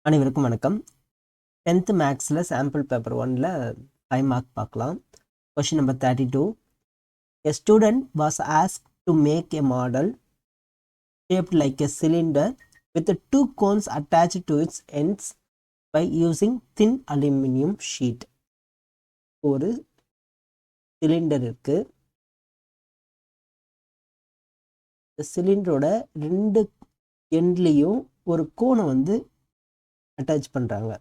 அனைவருக்கும் வணக்கம். 10th மேக்ஸில் சாம்பிள் பேப்பர் 1ல் 5 மார்க் பார்க்கலாம். Question number 32. A student was asked to make a model shaped like a cylinder with 2 cones attached to its ends by using thin aluminum sheet. ஒரு cylinder இருக்கு. இந்த சிலிண்டரோட 2 எண்ட்லேயும் ஒரு கோனை வந்து அட்டாச் பண்ணுறாங்க.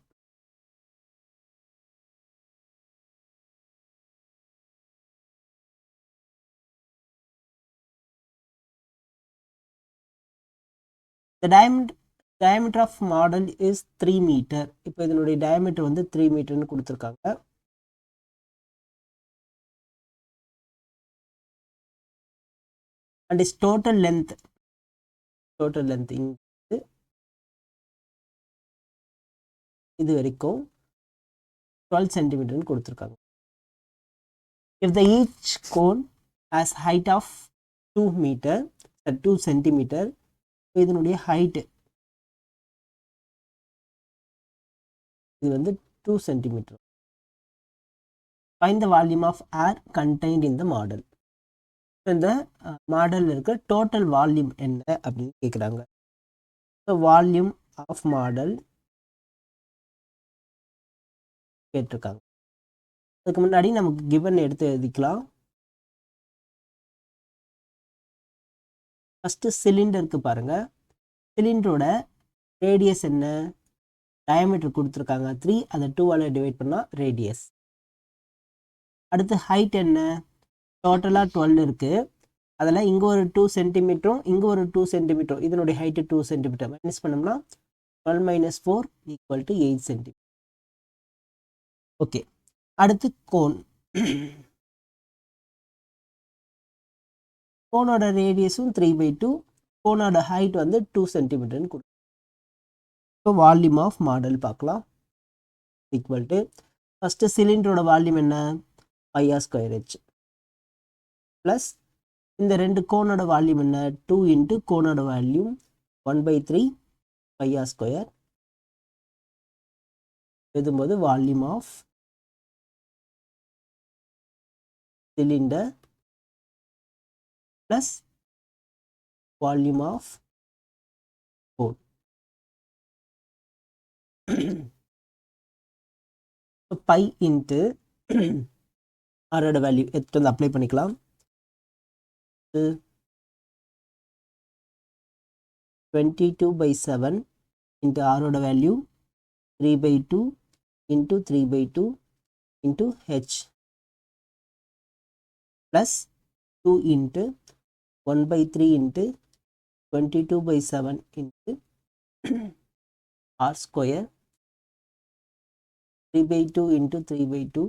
The diameter of model is 3 meter. இப்போ இதனுடைய diameter வந்து 3 மீட்டர்னு கொடுத்துருக்காங்க. And its total length இது வரைக்கும் 12 சென்டிமீட்டர்னு கொடுத்துருக்காங்க. If the each cone has height of 2 meter, 2 centimeter, இதனுடைய ஹைட் இது வந்து 2 centimetre. Find the volume of air contained in the model. இந்த மாடலில் இருக்க டோட்டல் வால்யூம் என்ன அப்படின்னு கேட்குறாங்க. வால்யூம் ஆஃப் மாடல் கேட்டிருக்காங்க. அதுக்கு முன்னாடி நமக்கு கிவன் எடுத்து எழுதிக்கலாம். ஃபஸ்ட்டு சிலிண்டருக்கு பாருங்கள். சிலிண்டரோட ரேடியஸ் என்ன? டயாமீட்டர் கொடுத்துருக்காங்க 3, அதை 2ஆல் டிவைட் பண்ணால் ரேடியஸ். அடுத்து ஹைட் என்ன? டோட்டலாக 12 இருக்குது. அதில் இங்கே ஒரு 2 சென்டிமீட்டரும் இங்கே ஒரு 2 சென்டிமீட்டரும், இதனுடைய ஹைட்டு 2 சென்டிமீட்டர். மைனஸ் பண்ணோம்னா 12 - 4 = 8 சென்டிமீட்டர். ஓகே, அடுத்து கோன். கோனோட ரேடியஸும் 3/2, கோனோட ஹைட் வந்து 2 சென்டிமீட்டர்னு கொடுக்கும். இப்போ வால்யூம் ஆஃப் மாடல் பார்க்கலாம். ஈக்குவல் ஃபஸ்ட்டு சிலிண்டரோட வால்யூம் என்ன? πr² ப்ளஸ் இந்த 2 கோனோட வால்யூம் என்ன? 2 × கோனோட வால்யூம் 1/3 πr². எழுதும்போது volume of cylinder plus volume of cone. Pi into ஆரோட வேல்யூ எடுத்துட்டு வந்து அப்ளை பண்ணிக்கலாம். 22/7 இன்ட்டு ஆரோட value 3/2 into 3/2 into H plus 2 into 1/3 into 22/7 into r², 3/2 into 3/2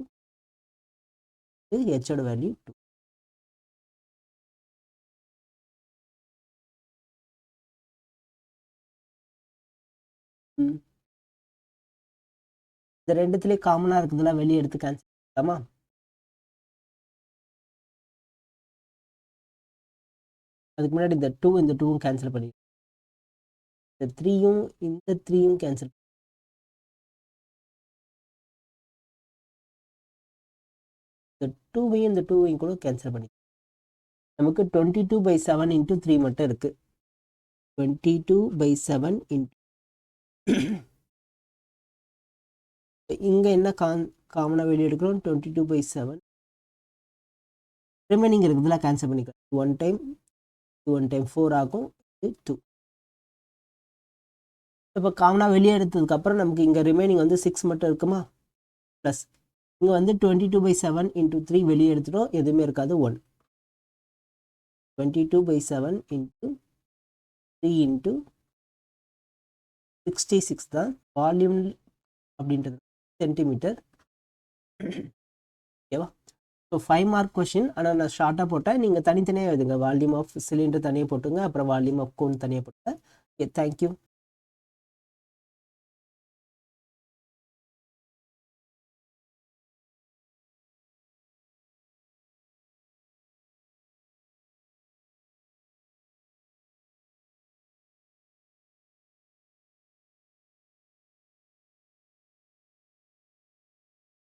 ஹெச்சோட வேல்யூ 2. இந்த ரெண்டுத்துலேயே காமனாக இருக்குதுலாம் வெளியே எடுத்து கேன்சல் பண்ணலாமா? அதுக்கு முன்னாடி இந்த 2 இந்த 2வும் கேன்சல் பண்ணி, இந்த 3யும் இந்த 3யும் கேன்சல், இந்த 2வையும் இந்த 2வையும் கூட கேன்சல் பண்ணி, நமக்கு 22/7 இன்ட்டு 3 மட்டும் இருக்குது. 22/7 இன்ட்டு இங்கே என்ன காமனாக வெளியே எடுக்கிறோம்? 22/7. ரிமைனிங் இருக்குதுலாம் கேன்சல் பண்ணிக்கலாம். 1 டைம் 1 டைம் 4 ஆகும். 2. இப்போ காமனாக வெளியே எடுத்ததுக்கப்புறம் நமக்கு இங்கே ரிமைனிங் வந்து 6 மட்டும் இருக்குமா? ப்ளஸ் இங்கே வந்து 22/7 இன்ட்டு 3 வெளியே எடுத்துட்டோம், எதுவுமே இருக்காது. 1 22/7 இன்ட்டு 3 இன்ட்டு 66 தான் வால்யூம் அப்படின்றது சென்டிமீட்டர். ஓகேவா? So 5 mark question. ஆனால் நான் ஷார்ட்டாக போட்டேன், நீங்கள் தனித்தனியாக எழுதுங்க. வால்யூம் ஆஃப் சிலிண்டர் தனியாக போட்டுங்க, அப்புறம் வால்யூம் ஆஃப் கோன் தனியாக போட்டுங்க. Okay, thank you.